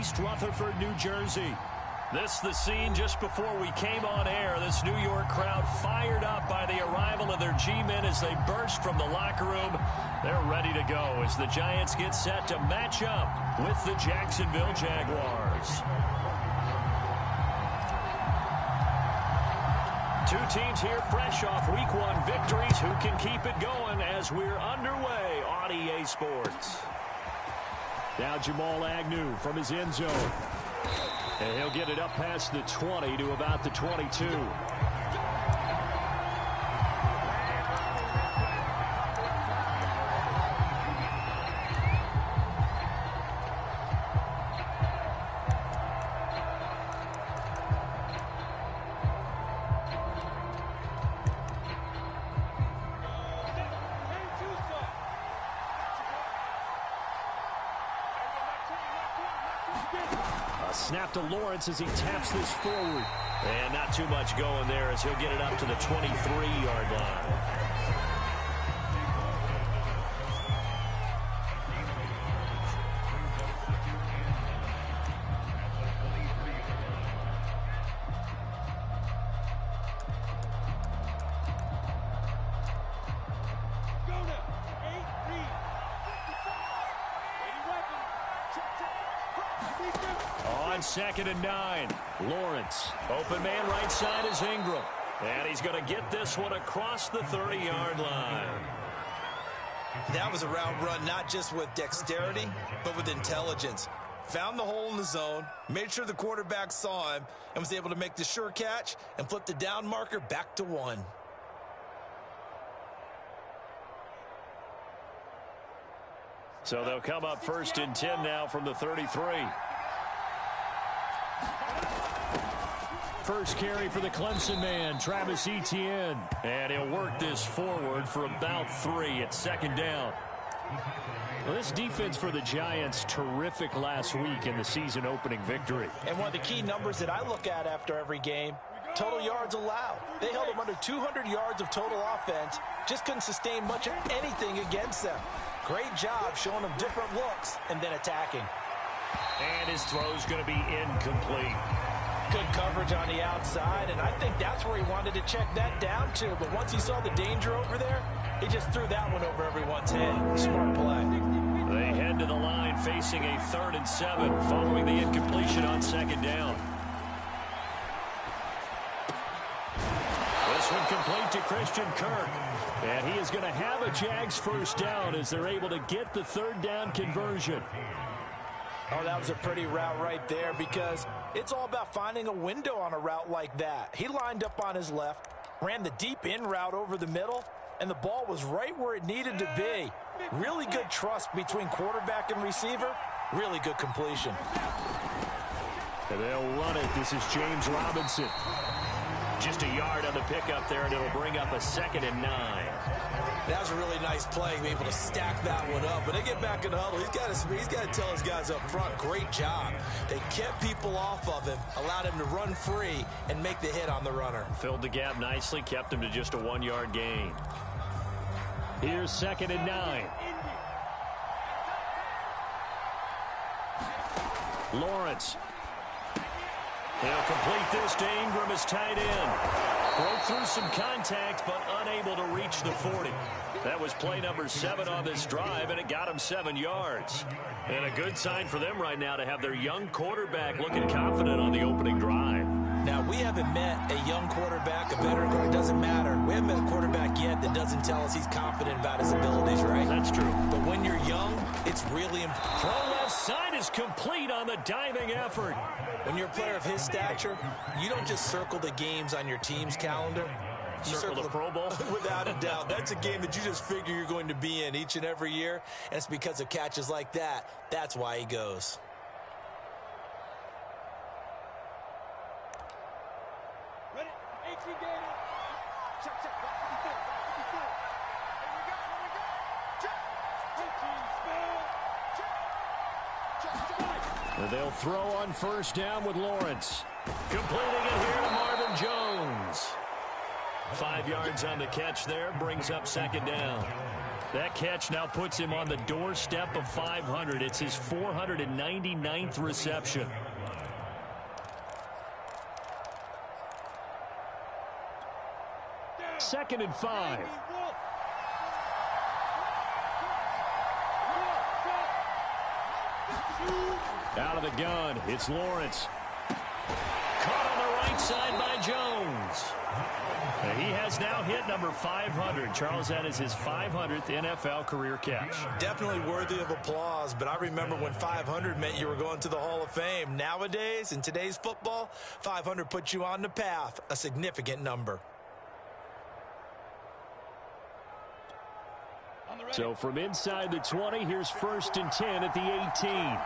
East Rutherford, New Jersey. This the scene just before we came on air. This New York crowd fired up by the arrival of their G-men as they burst from the locker room. They're ready to go as the Giants get set to match up with the Jacksonville Jaguars. Two teams here fresh off Week 1 victories. Who can keep it going as we're underway on EA Sports? Now Jamal Agnew from his end zone. And he'll get it up past the 20 to about the 22. Snap to Lawrence as he taps this forward. And not too much going there as he'll get it up to the 23-yard line. Second and 9. Lawrence. Open man right side is Ingram. And he's going to get this one across the 30-yard line. That was a route run not just with dexterity, but with intelligence. Found the hole in the zone, made sure the quarterback saw him, and was able to make the sure catch and flip the down marker back to 1. So they'll come up first and 10 now from the 33. First carry for the Clemson man, Travis Etienne. And he'll work this forward for about 3 at second down. Well, this defense for the Giants, terrific last week in the season opening victory. And one of the key numbers that I look at after every game, total yards allowed. They held them under 200 yards of total offense. Just couldn't sustain much of anything against them. Great job showing them different looks and then attacking. And his throw's going to be incomplete. Good coverage on the outside, and I think that's where he wanted to check that down to. But once he saw the danger over there, he just threw that one over everyone's head. Smart play. They head to the line facing a 3rd and 7 following the incompletion on second down. This one complete to Christian Kirk. And he is going to have a Jags first down as they're able to get the 3rd down conversion. Oh, that was a pretty route right there because it's all about finding a window on a route like that. He lined up on his left, ran the deep in route over the middle, and the ball was right where it needed to be. Really good trust between quarterback and receiver. Really good completion. And they'll run it. This is James Robinson. Just a yard on the pickup there, and it'll bring up a 2nd and 9. That was a really nice play, be able to stack that one up. But they get back in the huddle. He's got to tell his guys up front, great job. They kept people off of him, allowed him to run free, and make the hit on the runner. Filled the gap nicely, kept him to just a 1-yard gain. Here's 2nd and 9. Lawrence. He'll complete this to Ingram as tight end. Broke through some contact, but unable to reach the 40. That was play number 7 on this drive, and it got him 7 yards. And a good sign for them right now to have their young quarterback looking confident on the opening drive. Now, we haven't met a young quarterback, a veteran quarterback. It doesn't matter. We haven't met a quarterback yet that doesn't tell us he's confident about his abilities, right? That's true. But when you're young, it's really important. Throw left side is complete on the diving effort. When you're a player of his stature, you don't just circle the games on your team's calendar. You circle the Pro Bowl? Without a doubt. That's a game that you just figure you're going to be in each and every year, and it's because of catches like that. That's why he goes. Ready? 18 gator. Check, check. And they'll throw on first down with Lawrence. Completing it here to Marvin Jones. 5 yards on the catch there, brings up 2nd down. That catch now puts him on the doorstep of 500. It's his 499th reception. Second and 5. Out of the gun, it's Lawrence. Caught on the right side by Jones. And he has now hit number 500. Charles, that is his 500th NFL career catch. Definitely worthy of applause, but I remember when 500 meant you were going to the Hall of Fame. Nowadays, in today's football, 500 puts you on the path, a significant number. So from inside the 20, here's 1st and 10 at the 18.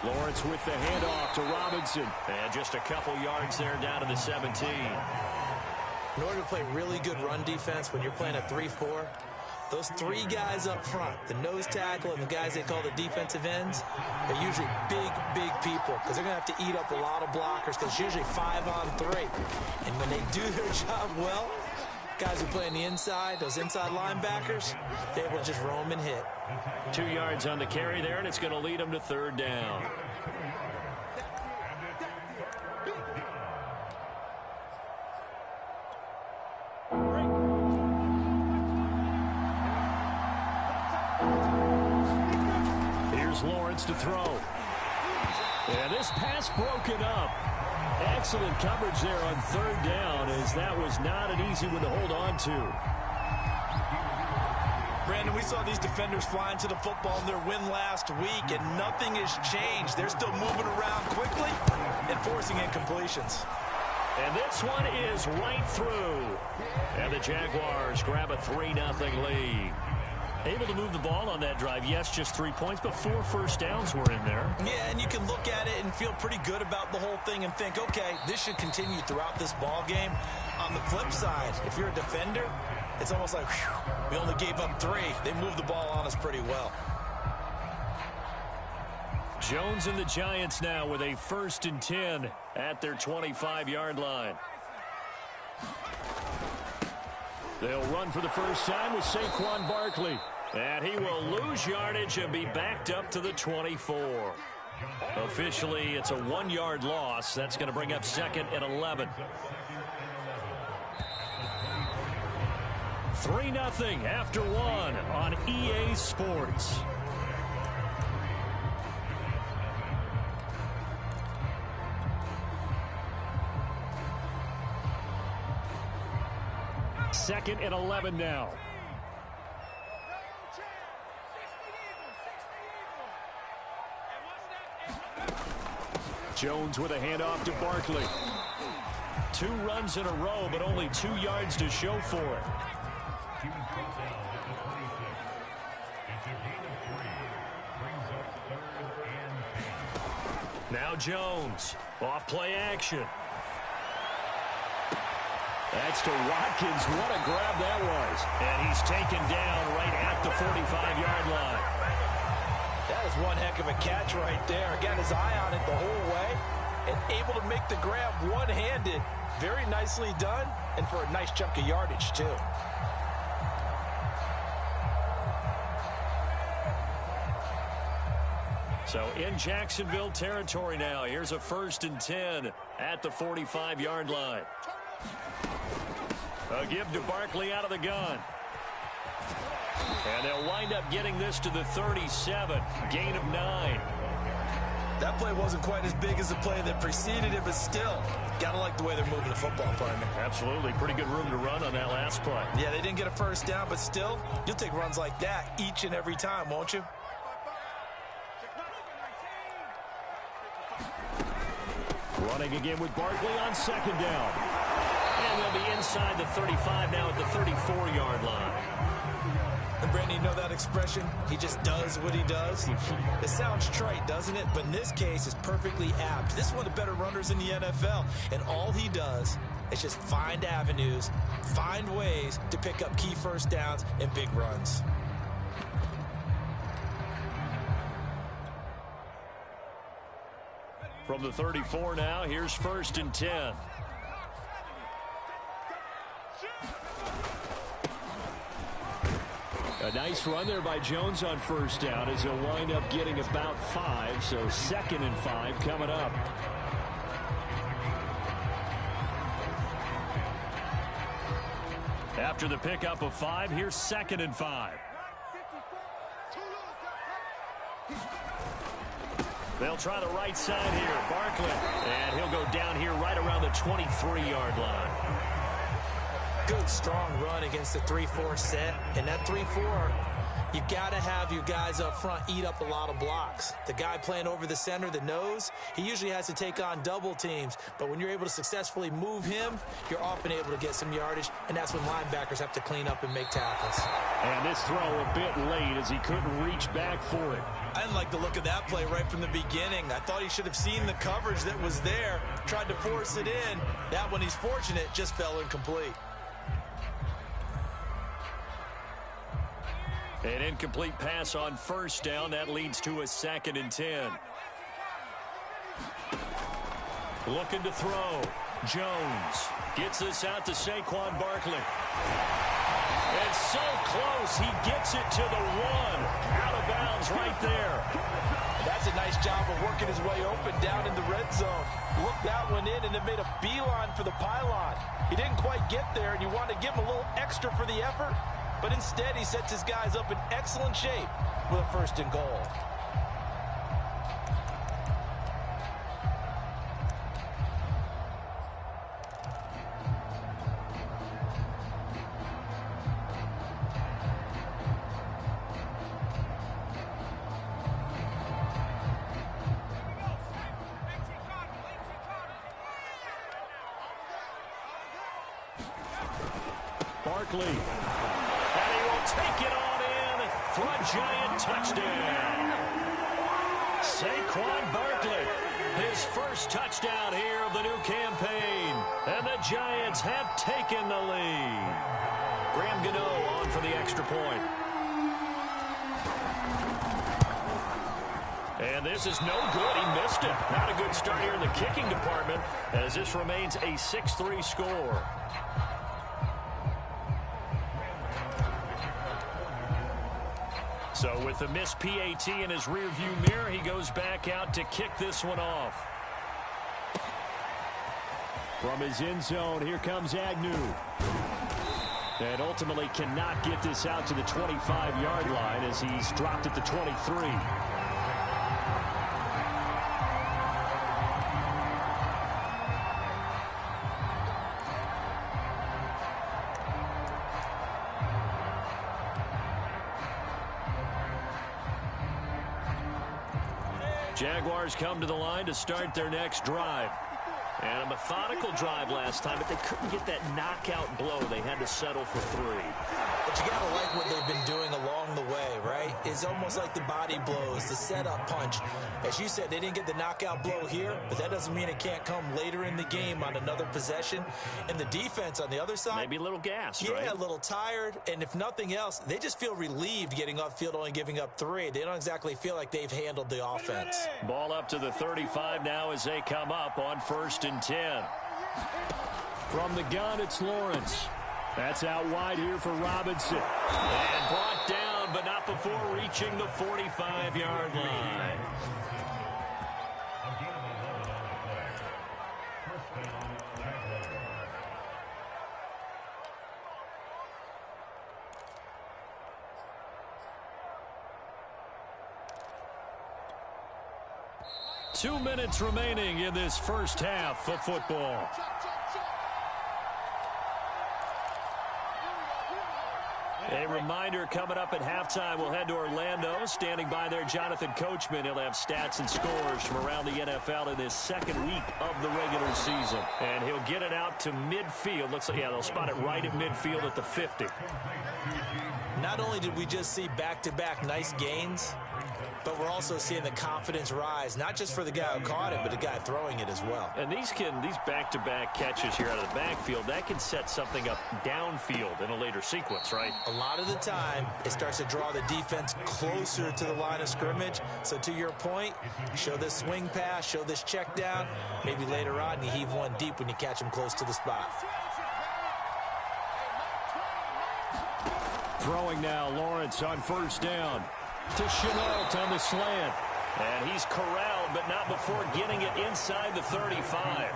Lawrence with the handoff to Robinson. And just a couple yards there down to the 17. In order to play really good run defense when you're playing a 3-4, those three guys up front, the nose tackle and the guys they call the defensive ends, are usually big, big people because they're going to have to eat up a lot of blockers because it's usually 5-on-3. And when they do their job well, guys who play on the inside, those inside linebackers, they're able to just roam and hit. 2 yards on the carry there, and it's going to lead them to 3rd down. Here's Lawrence to throw. And this pass broken up. Excellent coverage there on 3rd down, as that was not an easy one to hold on to. Brandon, we saw these defenders flying to the football in their win last week, and nothing has changed. They're still moving around quickly and forcing incompletions. And this one is right through. And the Jaguars grab a 3-0 lead. Able to move the ball on that drive. Yes, just 3 points, but 4 first downs were in there. Yeah, and you can look at it and feel pretty good about the whole thing and think, okay, this should continue throughout this ball game. On the flip side, if you're a defender, it's almost like, whew, we only gave up 3. They moved the ball on us pretty well. Jones and the Giants now with a 1st and 10 at their 25-yard line. They'll run for the first time with Saquon Barkley. And he will lose yardage and be backed up to the 24. Officially, it's a 1-yard loss. That's going to bring up 2nd and 11. 3-0 after 1 on EA Sports. Second and 11 now. Jones with a handoff to Barkley. 2 runs in a row, but only 2 yards to show for it. Now Jones, off play action. That's to Watkins. What a grab that was. And he's taken down right at the 45-yard line. That is one heck of a catch right there. Got his eye on it the whole way and able to make the grab one-handed. Very nicely done, and for a nice chunk of yardage, too. So in Jacksonville territory now. Here's a 1st and 10 at the 45-yard line. A give to Barkley out of the gun. And they'll wind up getting this to the 37. Gain of 9. That play wasn't quite as big as the play that preceded it, but still, gotta like the way they're moving the football, partner. Absolutely. Pretty good room to run on that last play. Yeah, they didn't get a first down, but still, you'll take runs like that each and every time, won't you? Running again with Barkley on 2nd down. And they'll be inside the 35 now at the 34-yard line. And Brandon, you know that expression? He just does what he does. It sounds trite, doesn't it? But in this case, it's perfectly apt. This is one of the better runners in the NFL. And all he does is just find avenues, find ways to pick up key first downs and big runs. From the 34 now, here's 1st and 10. A nice run there by Jones on first down as he'll wind up getting about 5. So 2nd and 5 coming up. After the pickup of 5, here's 2nd and 5. They'll try the right side here. Barkley. And he'll go down here right around the 23-yard line. Good, strong run against the 3-4 set. And that 3-4, you've got to have your guys up front eat up a lot of blocks. The guy playing over the center, the nose, he usually has to take on double teams. But when you're able to successfully move him, you're often able to get some yardage. And that's when linebackers have to clean up and make tackles. And this throw a bit late as he couldn't reach back for it. I didn't like the look of that play right from the beginning. I thought he should have seen the coverage that was there, tried to force it in. That one, he's fortunate, just fell incomplete. An incomplete pass on first down. That leads to a 2nd and 10. Looking to throw. Jones gets this out to Saquon Barkley. It's so close. He gets it to the 1. Out of bounds right there. That's a nice job of working his way open down in the red zone. Looked that one in and then made a beeline for the pylon. He didn't quite get there, and you want to give him a little extra for the effort. But instead, he sets his guys up in excellent shape with a 1st and goal. Barkley. And he will take it on in for a giant touchdown. Saquon Barkley, his first touchdown here of the new campaign. And the Giants have taken the lead. Graham Gano on for the extra point. And this is no good. He missed it. Not a good start here in the kicking department as this remains a 6-3 score. So with the missed PAT in his rearview mirror, he goes back out to kick this one off. From his end zone, here comes Agnew. And ultimately cannot get this out to the 25-yard line as he's dropped at the 23. Jaguars come to the line to start their next drive. And a methodical drive last time, but they couldn't get that knockout blow. They had to settle for 3. But you got to like what they've been doing along the way, right? It's almost like the body blows, the setup punch. As you said, they didn't get the knockout blow here, but that doesn't mean it can't come later in the game on another possession. And the defense on the other side, maybe a little gassed, yeah, right? A little tired. And if nothing else, they just feel relieved getting upfield, only giving up 3. They don't exactly feel like they've handled the offense. Ball up to the 35 now as they come up on 1st and 10. From the gun, it's Lawrence. That's out wide here for Robinson. And brought down, but not before reaching the 45-yard line. Two minutes remaining in this first half of football. A reminder coming up at halftime, we'll head to Orlando. Standing by there, Jonathan Coachman. He'll have stats and scores from around the NFL in this second week of the regular season. And he'll get it out to midfield. Looks like, yeah, they'll spot it right at midfield at the 50. Not only did we just see back-to-back nice gains, but we're also seeing the confidence rise, not just for the guy who caught it, but the guy throwing it as well. And these back-to-back catches here out of the backfield, that can set something up downfield in a later sequence, right? A lot of the time, it starts to draw the defense closer to the line of scrimmage. So to your point, show this swing pass, show this check down. Maybe later on, you heave one deep when you catch him close to the spot. Throwing now, Lawrence on first down. To Chenault on the slant. And he's corralled, but not before getting it inside the 35.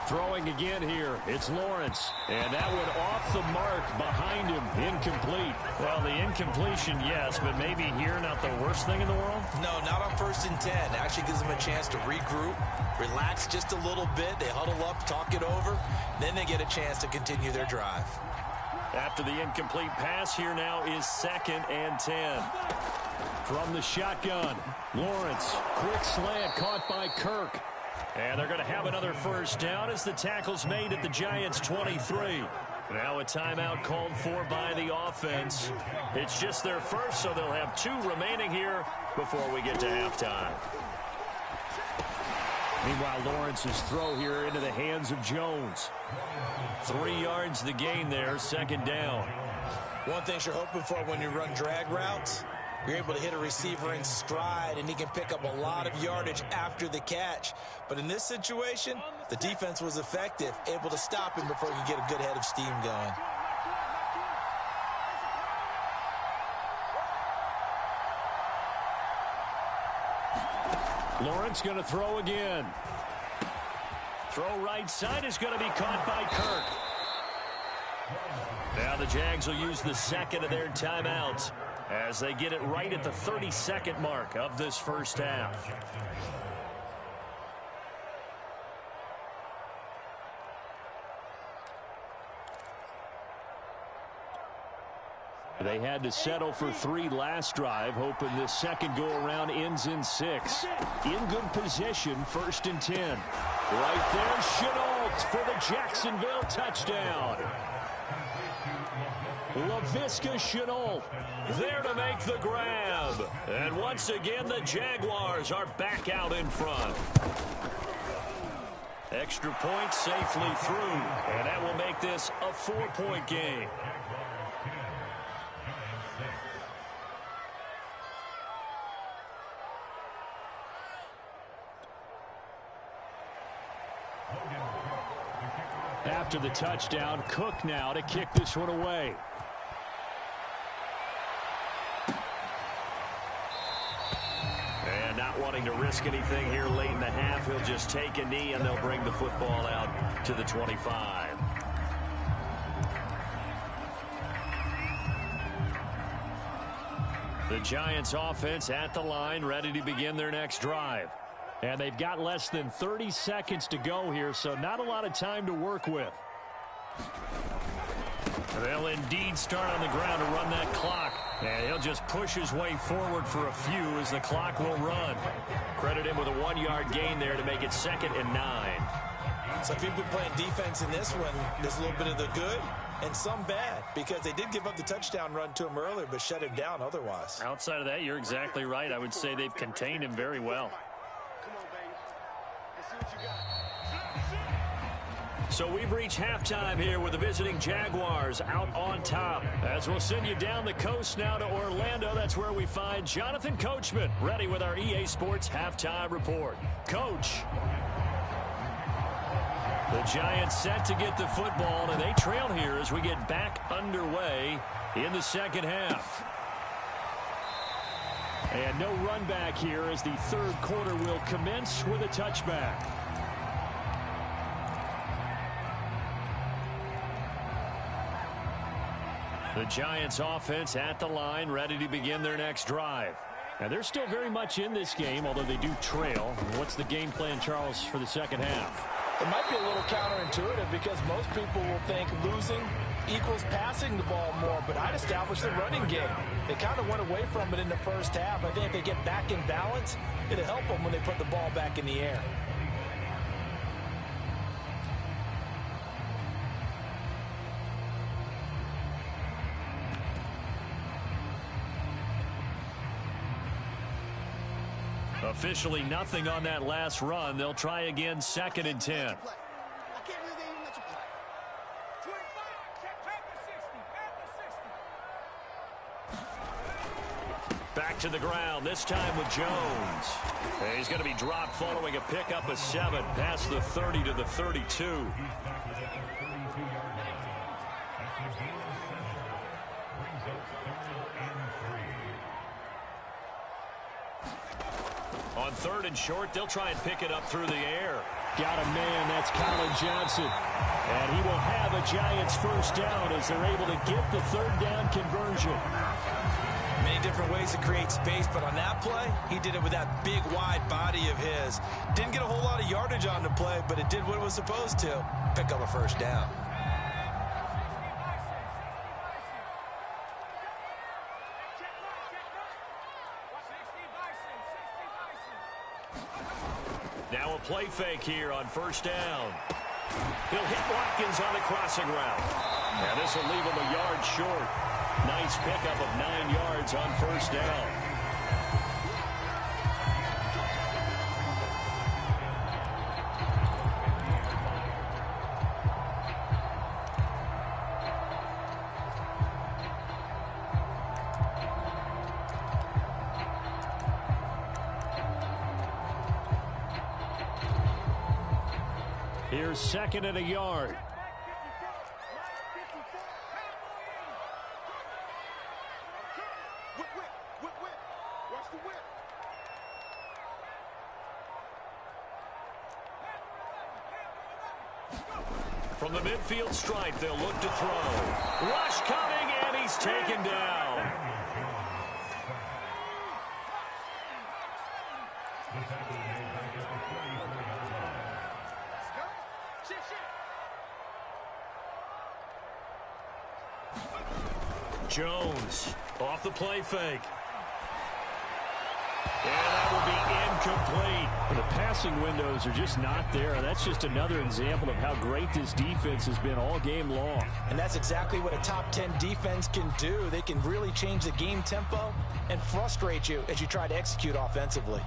Throwing again here, it's Lawrence. And that one off the mark behind him, incomplete. Well, the incompletion, yes, but maybe here not the worst thing in the world? No, not on 1st and 10. Actually gives them a chance to regroup, relax just a little bit. They huddle up, talk it over, then they get a chance to continue their drive. After the incomplete pass, here now is 2nd and 10. From the shotgun, Lawrence, quick slant caught by Kirk. And they're going to have another first down as the tackle's made at the Giants' 23. Now a timeout called for by the offense. It's just their first, so they'll have 2 remaining here before we get to halftime. Meanwhile, Lawrence's throw here into the hands of Jones. 3 yards the gain there, 2nd down. One thing you're hoping for when you run drag routes, you're able to hit a receiver in stride, and he can pick up a lot of yardage after the catch. But in this situation, the defense was effective, able to stop him before he could get a good head of steam going. Lawrence going to throw again. Throw right side is going to be caught by Kirk. Now the Jags will use the 2nd of their timeouts as they get it right at the 32nd mark of this first half. They had to settle for 3 last drive, hoping this second go-around ends in 6. In good position, 1st and 10. Right there, Chenault for the Jacksonville touchdown. Laviska Chenault there to make the grab. And once again, the Jaguars are back out in front. Extra point safely through, and that will make this a 4-point game. After the touchdown, Cook now to kick this one away. And not wanting to risk anything here late in the half, he'll just take a knee and they'll bring the football out to the 25. The Giants offense at the line, ready to begin their next drive. And they've got less than 30 seconds to go here, so not a lot of time to work with. They'll indeed start on the ground to run that clock. And he'll just push his way forward for a few as the clock will run. Credit him with a 1-yard gain there to make it 2nd and 9. So people playing defense in this one, there's a little bit of the good and some bad, because they did give up the touchdown run to him earlier, but shut him down otherwise. Outside of that, you're exactly right. I would say they've contained him very well. So we've reached halftime here with the visiting Jaguars out on top. As we'll send you down the coast now to Orlando, that's where we find Jonathan Coachman ready with our EA Sports halftime report. Coach. The Giants set to get the football, and they trail here as we get back underway in the second half. And no run back here as the 3rd quarter will commence with a touchback. The Giants offense at the line, ready to begin their next drive. And they're still very much in this game, although they do trail. What's the game plan, Charles, for the second half? It might be a little counterintuitive because most people will think losing equals passing the ball more, but I'd establish the running game. They kind of went away from it in the first half. I think if they get back in balance, it'll help them when they put the ball back in the air. Officially nothing on that last run. They'll try again, 2nd and 10. Back to the ground, this time with Jones. And he's going to be dropped following a pickup of 7 past the 30 to the 32. On 3rd and short, they'll try and pick it up through the air. Got a man, that's Colin Johnson. And he will have a Giants first down as they're able to get the 3rd down conversion. Many different ways to create space, but on that play, he did it with that big, wide body of his. Didn't get a whole lot of yardage on the play, but it did what it was supposed to. Pick up a first down. Now a play fake here on 1st down. He'll hit Watkins on the crossing route. And this will leave him a yard short. Nice pickup of 9 yards on 1st down. Here's 2nd and a yard. From the midfield stripe, they'll look to throw. Rush coming, and he's taken down. Jones off the play fake. And that will be incomplete. The passing windows are just not there. That's just another example of how great this defense has been all game long. And that's exactly what a top 10 defense can do. They can really change the game tempo and frustrate you as you try to execute offensively.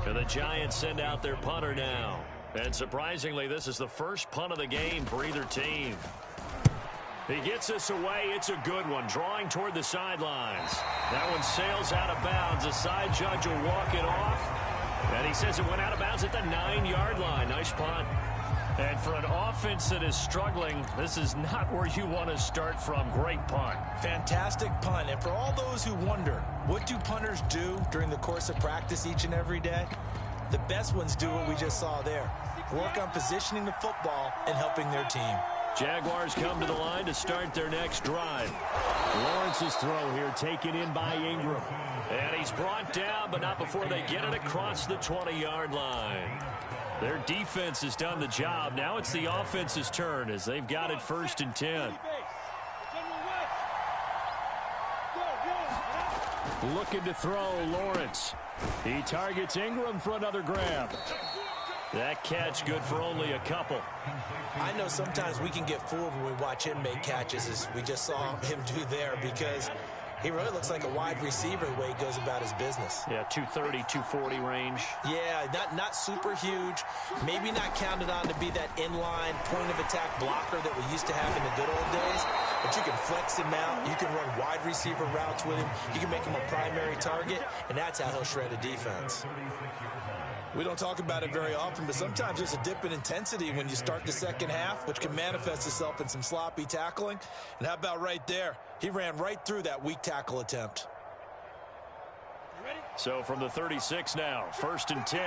And the Giants send out their punter now. And surprisingly, this is the first punt of the game for either team. He gets this away. It's a good one, drawing toward the sidelines. That one sails out of bounds. The side judge will walk it off. And he says it went out of bounds at the 9-yard line. Nice punt. And for an offense that is struggling, this is not where you want to start from. Great punt. Fantastic punt. And for all those who wonder, what do punters do during the course of practice each and every day? The best ones do what we just saw there. Work on positioning the football and helping their team. Jaguars come to the line to start their next drive. Lawrence's throw here taken in by Ingram. And he's brought down, but not before they get it across the 20-yard line. Their defense has done the job. Now it's the offense's turn as they've got it 1st and 10. Looking to throw, Lawrence. He targets Ingram for another grab. That catch good for only a couple. I know sometimes we can get fooled when we watch him make catches, as we just saw him do there, because he really looks like a wide receiver the way he goes about his business. Yeah, 230, 240 range. Yeah, not super huge. Maybe not counted on to be that inline point-of-attack blocker that we used to have in the good old days. But you can flex him out. You can run wide receiver routes with him. You can make him a primary target, and that's how he'll shred a defense. We don't talk about it very often, but sometimes there's a dip in intensity when you start the second half, which can manifest itself in some sloppy tackling. And how about right there? He ran right through that weak tackle attempt. So from the 36 now, 1st and 10.